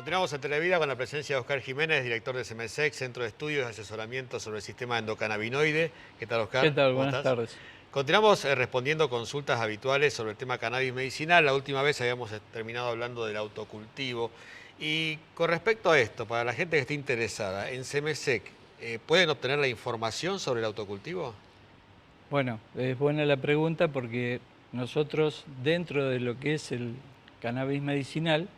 Continuamos en Televida con la presencia de Oscar Jiménez, director de CEMESEC, Centro de Estudios y Asesoramiento sobre el Sistema Endocannabinoide. ¿Qué tal, Oscar? ¿Qué tal? ¿Cómo Buenas estás? tardes. Continuamos respondiendo consultas habituales sobre el tema cannabis medicinal. La última vez habíamos terminado hablando del autocultivo. Y con respecto a esto, para la gente que esté interesada, en CEMESEC, ¿pueden obtener la información sobre el autocultivo? Bueno, es buena la pregunta porque nosotros dentro de lo que es el cannabis medicinal,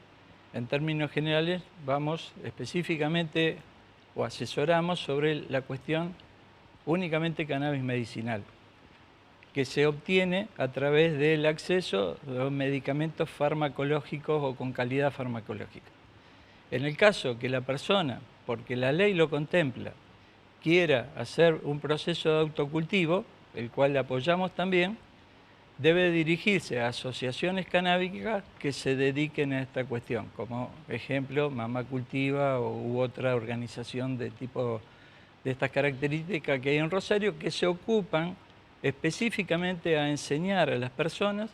en términos generales, vamos específicamente o asesoramos sobre la cuestión únicamente cannabis medicinal, que se obtiene a través del acceso a los medicamentos farmacológicos o con calidad farmacológica. En el caso que la persona, porque la ley lo contempla, quiera hacer un proceso de autocultivo, el cual le apoyamos también, debe dirigirse a asociaciones canábicas que se dediquen a esta cuestión, como ejemplo Mamá Cultiva u otra organización de tipo de estas características que hay en Rosario, que se ocupan específicamente a enseñar a las personas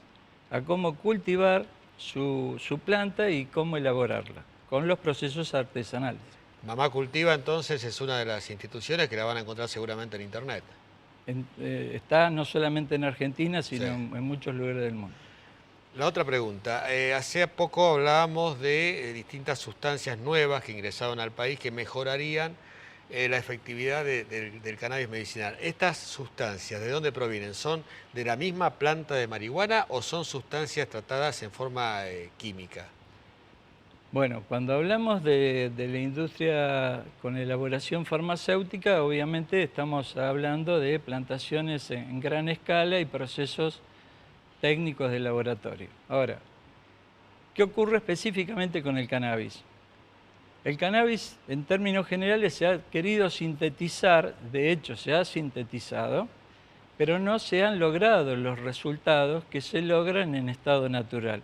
a cómo cultivar su planta y cómo elaborarla, con los procesos artesanales. Mamá Cultiva, entonces, es una de las instituciones que la van a encontrar seguramente en Internet. Está no solamente en Argentina, Sí. sino en muchos lugares del mundo. La otra pregunta, hace poco hablábamos de distintas sustancias nuevas que ingresaron al país que mejorarían la efectividad del cannabis medicinal. ¿Estas sustancias de dónde provienen? ¿Son de la misma planta de marihuana o son sustancias tratadas en forma química? Bueno, cuando hablamos de la industria con elaboración farmacéutica, obviamente estamos hablando de plantaciones en gran escala y procesos técnicos de laboratorio. Ahora, ¿qué ocurre específicamente con el cannabis? El cannabis, en términos generales, se ha querido sintetizar, de hecho se ha sintetizado, pero no se han logrado los resultados que se logran en estado natural.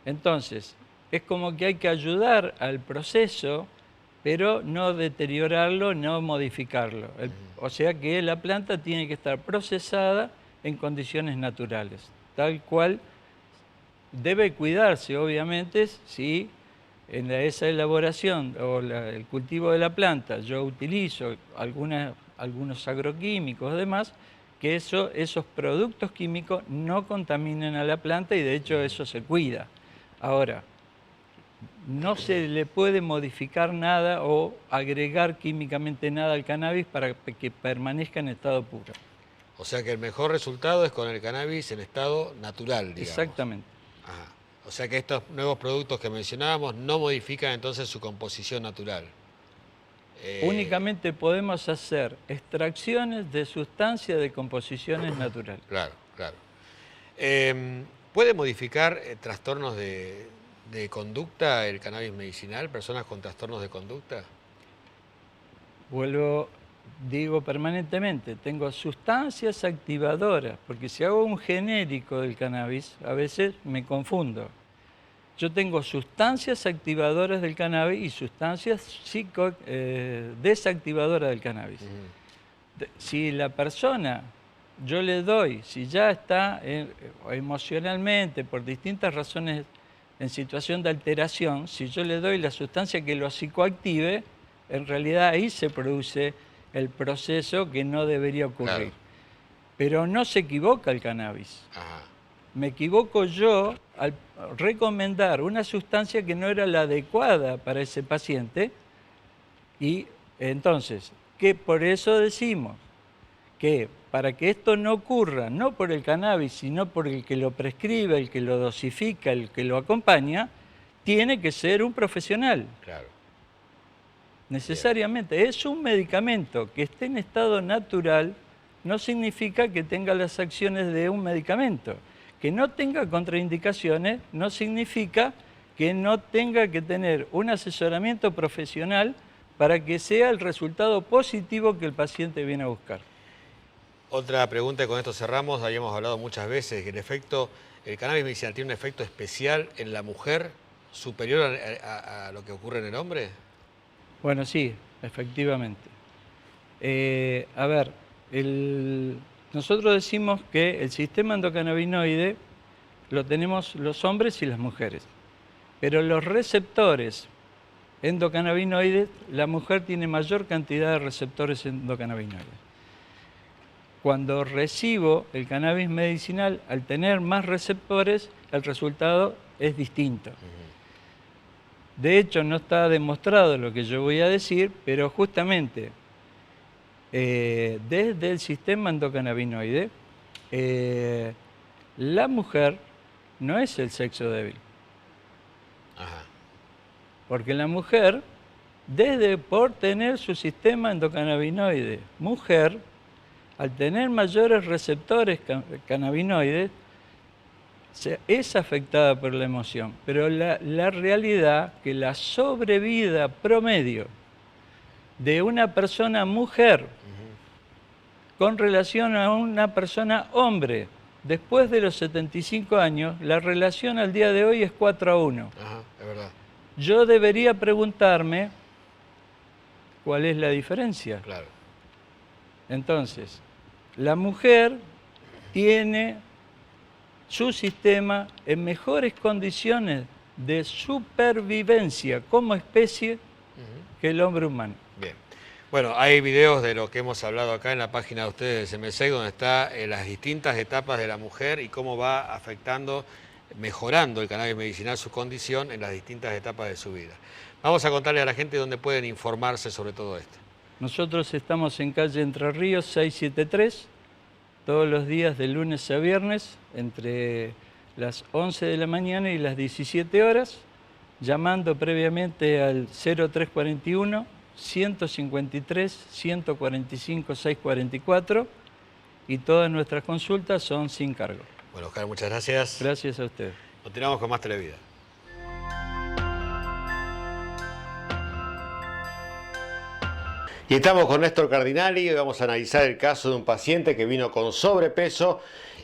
Entonces, es como que hay que ayudar al proceso, pero no deteriorarlo, no modificarlo. O sea que la planta tiene que estar procesada en condiciones naturales, tal cual debe cuidarse, obviamente, si en esa elaboración o el cultivo de la planta yo utilizo algunos agroquímicos y demás, que esos productos químicos no contaminen a la planta y de hecho eso se cuida. Ahora, no se le puede modificar nada o agregar químicamente nada al cannabis para que permanezca en estado puro. O sea que el mejor resultado es con el cannabis en estado natural, digamos. Exactamente. Ajá. O sea que estos nuevos productos que mencionábamos no modifican entonces su composición natural. Únicamente podemos hacer extracciones de sustancias de composiciones naturales. Claro, claro. ¿Puede modificar trastornos de conducta el cannabis medicinal? ¿Personas con trastornos de conducta? Digo permanentemente, tengo sustancias activadoras, porque si hago un genérico del cannabis, a veces me confundo. Yo tengo sustancias activadoras del cannabis y sustancias desactivadoras del cannabis. Si la persona, yo le doy, si ya está emocionalmente, por distintas razones, en situación de alteración, si yo le doy la sustancia que lo psicoactive, en realidad ahí se produce el proceso que no debería ocurrir. Claro. Pero no se equivoca el cannabis. Ajá. Me equivoco yo al recomendar una sustancia que no era la adecuada para ese paciente y entonces, que por eso decimos que para que esto no ocurra, no por el cannabis, sino por el que lo prescribe, el que lo dosifica, el que lo acompaña, tiene que ser un profesional. Claro. Necesariamente. Bien. Es un medicamento que esté en estado natural, no significa que tenga las acciones de un medicamento. Que no tenga contraindicaciones no significa que no tenga que tener un asesoramiento profesional para que sea el resultado positivo que el paciente viene a buscar. Otra pregunta, y con esto cerramos, habíamos hablado muchas veces, que el cannabis medicinal tiene un efecto especial en la mujer superior a lo que ocurre en el hombre. Bueno, sí, efectivamente. A ver, nosotros decimos que el sistema endocannabinoide lo tenemos los hombres y las mujeres, pero los receptores endocannabinoides, la mujer tiene mayor cantidad de receptores endocannabinoides. Cuando recibo el cannabis medicinal, al tener más receptores, el resultado es distinto. De hecho, no está demostrado lo que yo voy a decir, pero justamente desde el sistema endocannabinoide, la mujer no es el sexo débil. Ajá. Porque la mujer, por tener su sistema endocannabinoide mujer, al tener mayores receptores cannabinoides, es afectada por la emoción. Pero la realidad que la sobrevida promedio de una persona mujer con relación a una persona hombre, después de los 75 años, la relación al día de hoy es 4-1. Ajá, es verdad. Yo debería preguntarme cuál es la diferencia. Claro. Entonces, la mujer tiene su sistema en mejores condiciones de supervivencia como especie que el hombre humano. Bien. Bueno, hay videos de lo que hemos hablado acá en la página de ustedes de CMSEC, donde está las distintas etapas de la mujer y cómo va afectando, mejorando el cannabis medicinal su condición en las distintas etapas de su vida. Vamos a contarle a la gente dónde pueden informarse sobre todo esto. Nosotros estamos en calle Entre Ríos 673, todos los días de lunes a viernes, entre las 11 de la mañana y las 17 horas, llamando previamente al 0341 153 145 644, y todas nuestras consultas son sin cargo. Bueno, Oscar, muchas gracias. Gracias a usted. Continuamos con más Televida. Y estamos con Néstor Cardinali y vamos a analizar el caso de un paciente que vino con sobrepeso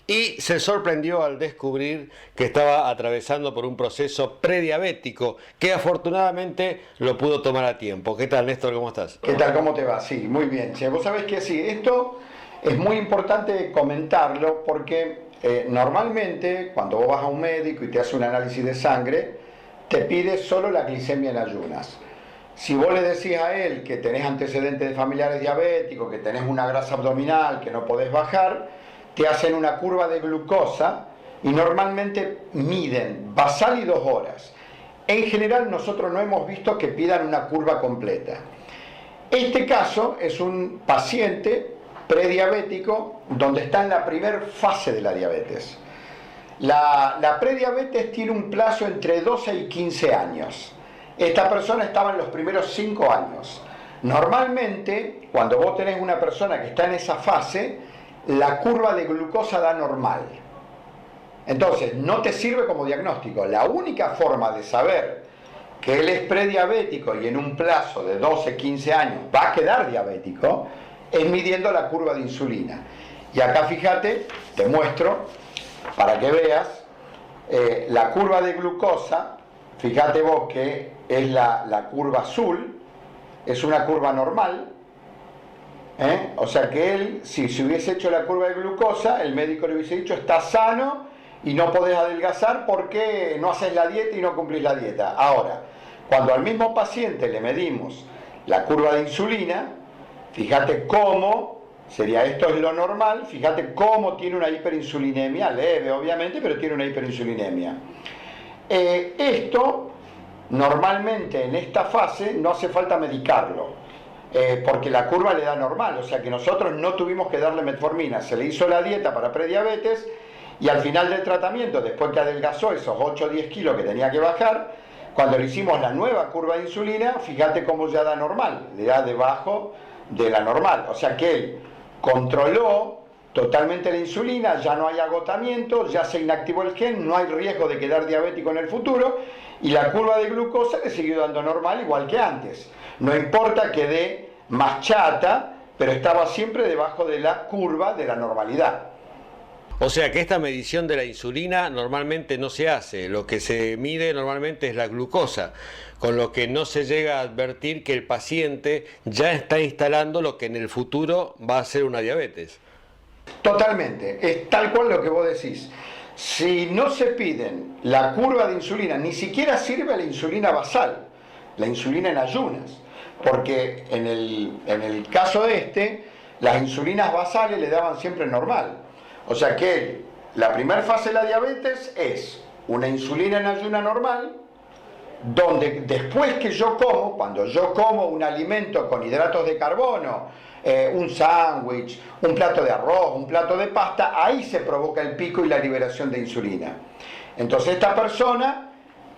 y se sorprendió al descubrir que estaba atravesando por un proceso prediabético que afortunadamente lo pudo tomar a tiempo. ¿Qué tal, Néstor? ¿Cómo estás? ¿Qué tal? ¿Cómo te va? Sí, muy bien. Sí, vos sabés que sí, esto es muy importante comentarlo porque normalmente cuando vos vas a un médico y te hace un análisis de sangre, te pide solo la glicemia en ayunas. Si vos le decís a él que tenés antecedentes de familiares diabéticos, que tenés una grasa abdominal, que no podés bajar, te hacen una curva de glucosa y normalmente miden basal y 2 horas. En general nosotros no hemos visto que pidan una curva completa. Este caso es un paciente prediabético donde está en la primera fase de la diabetes. La prediabetes tiene un plazo entre 12 y 15 años. Esta persona estaba en los primeros 5 años. Normalmente, cuando vos tenés una persona que está en esa fase, la curva de glucosa da normal. Entonces, no te sirve como diagnóstico. La única forma de saber que él es prediabético y en un plazo de 12, 15 años va a quedar diabético es midiendo la curva de insulina. Y acá fíjate, te muestro, para que veas, la curva de glucosa. Fíjate vos que es la curva azul, es una curva normal, o sea que él, si se hubiese hecho la curva de glucosa, el médico le hubiese dicho, estás sano y no podés adelgazar porque no haces la dieta y no cumplís la dieta. Ahora, cuando al mismo paciente le medimos la curva de insulina, fíjate cómo, esto es lo normal, fíjate cómo tiene una hiperinsulinemia, leve obviamente, pero tiene una hiperinsulinemia. Esto normalmente en esta fase no hace falta medicarlo, porque la curva le da normal, o sea que nosotros no tuvimos que darle metformina, se le hizo la dieta para prediabetes y al final del tratamiento, después que adelgazó esos 8 o 10 kilos que tenía que bajar, cuando le hicimos la nueva curva de insulina, fíjate cómo ya da normal, le da debajo de la normal, o sea que él controló totalmente la insulina, ya no hay agotamiento, ya se inactivó el gen, no hay riesgo de quedar diabético en el futuro y la curva de glucosa le siguió dando normal igual que antes. No importa que dé más chata, pero estaba siempre debajo de la curva de la normalidad. O sea que esta medición de la insulina normalmente no se hace, lo que se mide normalmente es la glucosa, con lo que no se llega a advertir que el paciente ya está instalando lo que en el futuro va a ser una diabetes. Totalmente, es tal cual lo que vos decís. Si no se piden la curva de insulina, ni siquiera sirve la insulina basal, la insulina en ayunas, porque en el caso las insulinas basales le daban siempre normal. O sea que la primera fase de la diabetes es una insulina en ayuna normal, donde después que yo como, cuando yo como un alimento con hidratos de carbono, un sándwich, un plato de arroz, un plato de pasta, ahí se provoca el pico y la liberación de insulina. Entonces esta persona,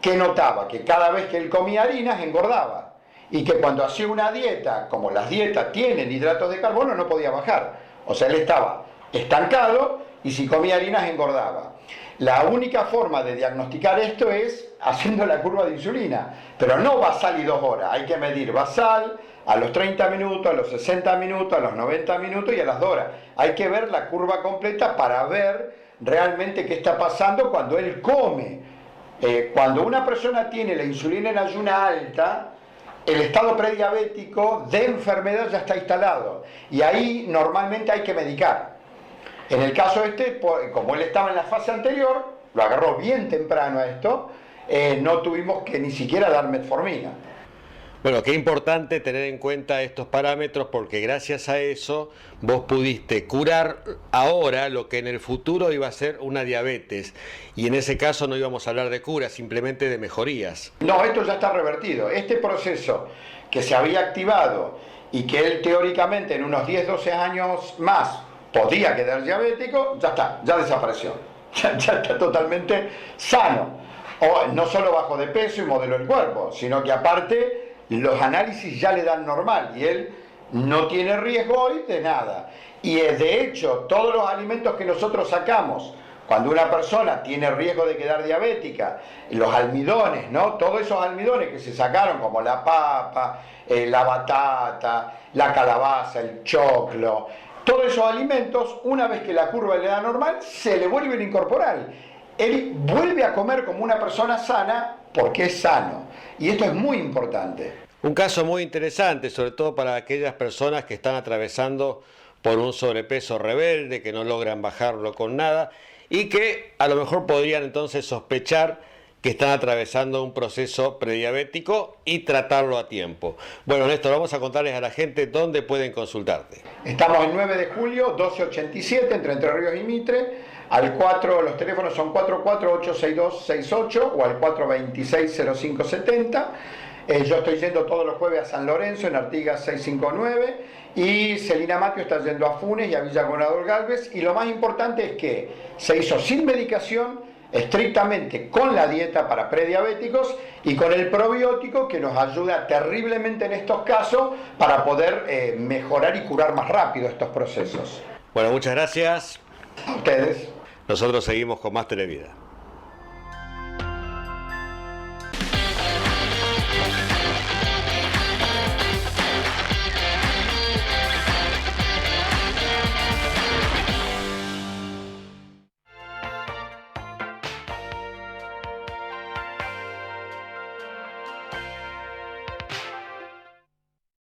que notaba que cada vez que él comía harinas engordaba, y que cuando hacía una dieta, como las dietas tienen hidratos de carbono, no podía bajar. O sea, él estaba estancado y si comía harinas engordaba. La única forma de diagnosticar esto es haciendo la curva de insulina, pero no basal y 2 horas, hay que medir basal a los 30 minutos, a los 60 minutos, a los 90 minutos y a las 2 horas. Hay que ver la curva completa para ver realmente qué está pasando cuando él come. Cuando una persona tiene la insulina en ayuna alta, el estado prediabético de enfermedad ya está instalado y ahí normalmente hay que medicar. En el caso como él estaba en la fase anterior, lo agarró bien temprano a esto, no tuvimos que ni siquiera dar metformina. Bueno, qué importante tener en cuenta estos parámetros porque gracias a eso vos pudiste curar ahora lo que en el futuro iba a ser una diabetes y en ese caso no íbamos a hablar de cura, simplemente de mejorías. No, esto ya está revertido. Este proceso que se había activado y que él teóricamente en unos 10-12 años más podía quedar diabético, ya está, ya desapareció. Ya está totalmente sano. O no solo bajo de peso y modelo del cuerpo, sino que aparte los análisis ya le dan normal y él no tiene riesgo hoy de nada. Y de hecho, todos los alimentos que nosotros sacamos, cuando una persona tiene riesgo de quedar diabética, los almidones, ¿no? Todos esos almidones que se sacaron, como la papa, la batata, la calabaza, el choclo, todos esos alimentos, una vez que la curva le da normal, se le vuelven a incorporar. Él vuelve a comer como una persona sana porque es sano. Y esto es muy importante. Un caso muy interesante, sobre todo para aquellas personas que están atravesando por un sobrepeso rebelde, que no logran bajarlo con nada y que a lo mejor podrían entonces sospechar que están atravesando un proceso prediabético y tratarlo a tiempo. Bueno, Néstor, vamos a contarles a la gente dónde pueden consultarte. Estamos el 9 de julio, 1287, entre Entre Ríos y Mitre. Los teléfonos son 44-862-68 o al 426-0570. Yo estoy yendo todos los jueves a San Lorenzo, en Artigas 659, y Celina Matio está yendo a Funes y a Villa Gobernador Galvez, y lo más importante es que se hizo sin medicación, estrictamente con la dieta para prediabéticos y con el probiótico que nos ayuda terriblemente en estos casos para poder mejorar y curar más rápido estos procesos. Bueno, muchas gracias. A ustedes. Nosotros seguimos con más Televida.